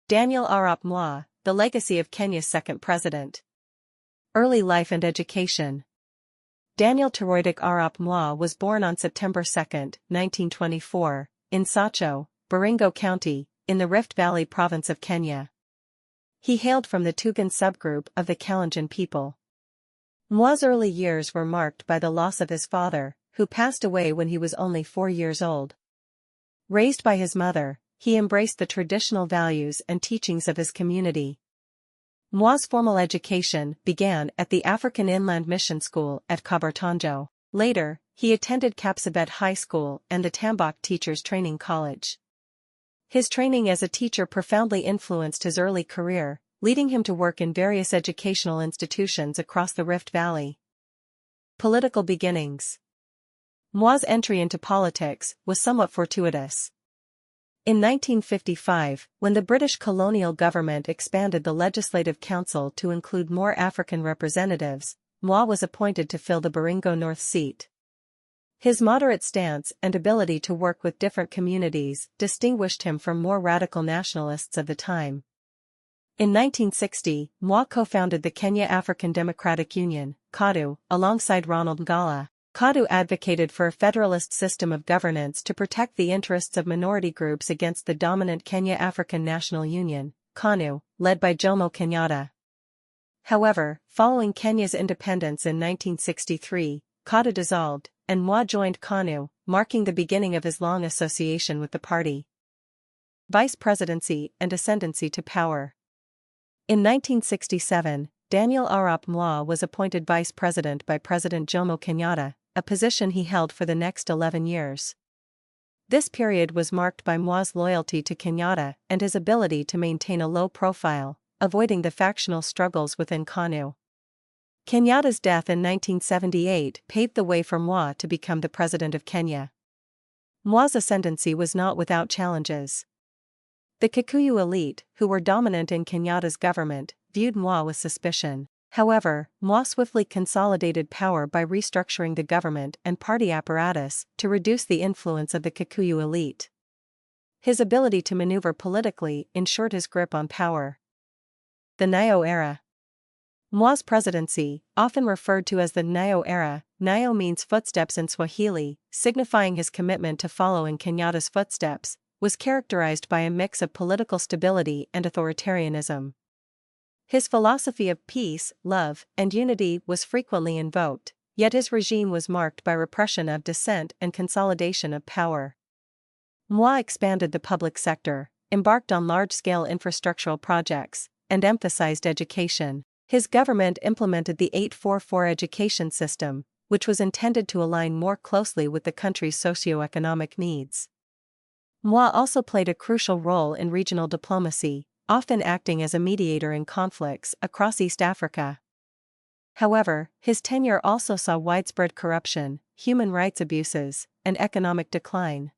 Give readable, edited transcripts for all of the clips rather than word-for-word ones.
Daniel Arap Moi, the legacy of Kenya's second president. Early life and education. Daniel Toroitich Arap Moi was born on September 2, 1924, in Sacho, Baringo County, in the Rift Valley province of Kenya. He hailed from the Tugen subgroup of the Kalenjin people. Moi's early years were marked by the loss of his father, who passed away when he was only 4 years old. Raised by his mother, he embraced the traditional values and teachings of his community. Moi's formal education began at the African Inland Mission School at Kabartonjo. Later, he attended Kapsabet High School and the Tambach Teachers Training College. His training as a teacher profoundly influenced his early career, leading him to work in various educational institutions across the Rift Valley. Political beginnings. Moi's entry into politics was somewhat fortuitous. In 1955, when the British colonial government expanded the Legislative Council to include more African representatives, Moi was appointed to fill the Baringo North seat. His moderate stance and ability to work with different communities distinguished him from more radical nationalists of the time. In 1960, Moi co-founded the Kenya African Democratic Union, KADU, alongside Ronald Ngala. KADU advocated for a federalist system of governance to protect the interests of minority groups against the dominant Kenya African National Union, KANU, led by Jomo Kenyatta. However, following Kenya's independence in 1963, KADU dissolved, and Moi joined KANU, marking the beginning of his long association with the party. Vice presidency and ascendancy to power. In 1967, Daniel Arap Moi was appointed vice president by President Jomo Kenyatta, a position he held for the next 11 years. This period was marked by Moi's loyalty to Kenyatta and his ability to maintain a low profile, avoiding the factional struggles within KANU. Kenyatta's death in 1978 paved the way for Moi to become the president of Kenya. Moi's ascendancy was not without challenges. The Kikuyu elite, who were dominant in Kenyatta's government, viewed Moi with suspicion. However, Moi swiftly consolidated power by restructuring the government and party apparatus to reduce the influence of the Kikuyu elite. His ability to maneuver politically ensured his grip on power. The Nyayo era. Moi's presidency, often referred to as the Nyayo era, Nyayo means footsteps in Swahili, signifying his commitment to follow in Kenyatta's footsteps, was characterized by a mix of political stability and authoritarianism. His philosophy of peace, love, and unity was frequently invoked, yet his regime was marked by repression of dissent and consolidation of power. Moi expanded the public sector, embarked on large-scale infrastructural projects, and emphasized education. His government implemented the 844 education system, which was intended to align more closely with the country's socio-economic needs. Moi also played a crucial role in regional diplomacy, often acting as a mediator in conflicts across East Africa. However, his tenure also saw widespread corruption, human rights abuses, and economic decline.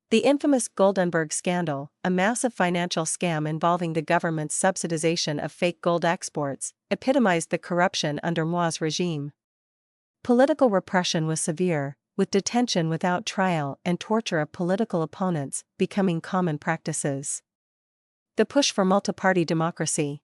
The infamous Goldenberg scandal, a massive financial scam involving the government's subsidization of fake gold exports, epitomized the corruption under Moi's regime. Political repression was severe, with detention without trial and torture of political opponents becoming common practices. The push for multi-party democracy.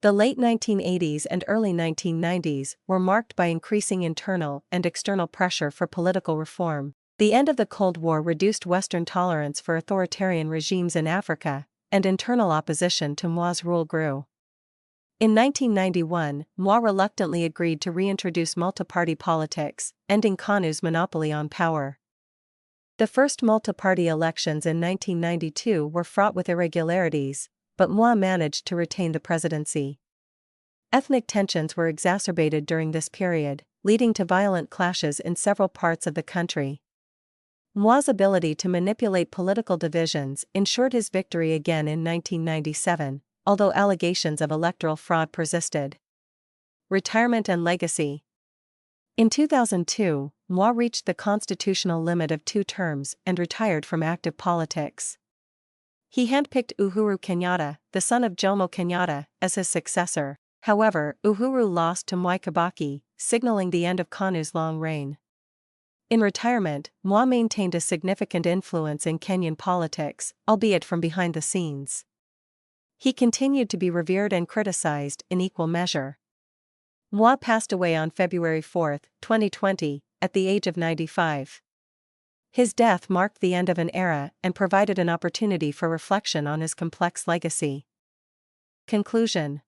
The late 1980s and early 1990s were marked by increasing internal and external pressure for political reform. The end of the Cold War reduced Western tolerance for authoritarian regimes in Africa, and internal opposition to Moi's rule grew. In 1991, Moi reluctantly agreed to reintroduce multi-party politics, ending KANU's monopoly on power. The first multi-party elections in 1992 were fraught with irregularities, but Moi managed to retain the presidency. Ethnic tensions were exacerbated during this period, leading to violent clashes in several parts of the country. Moi's ability to manipulate political divisions ensured his victory again in 1997, although allegations of electoral fraud persisted. Retirement and legacy. In 2002, Moi reached the constitutional limit of 2 terms and retired from active politics. He handpicked Uhuru Kenyatta, the son of Jomo Kenyatta, as his successor. However, Uhuru lost to Mwai Kibaki, signaling the end of KANU's long reign. In retirement, Moi maintained a significant influence in Kenyan politics, albeit from behind the scenes. He continued to be revered and criticized in equal measure. Moi passed away on February 4, 2020, at the age of 95. His death marked the end of an era and provided an opportunity for reflection on his complex legacy. Conclusion.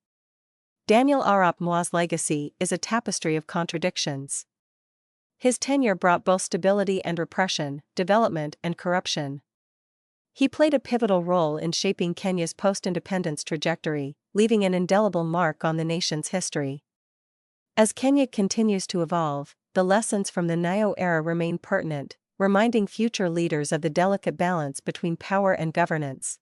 Daniel Arap Moi's legacy is a tapestry of contradictions. His tenure brought both stability and repression, development and corruption. He played a pivotal role in shaping Kenya's post-independence trajectory, leaving an indelible mark on the nation's history. As Kenya continues to evolve, the lessons from the Nyayo era remain pertinent, reminding future leaders of the delicate balance between power and governance.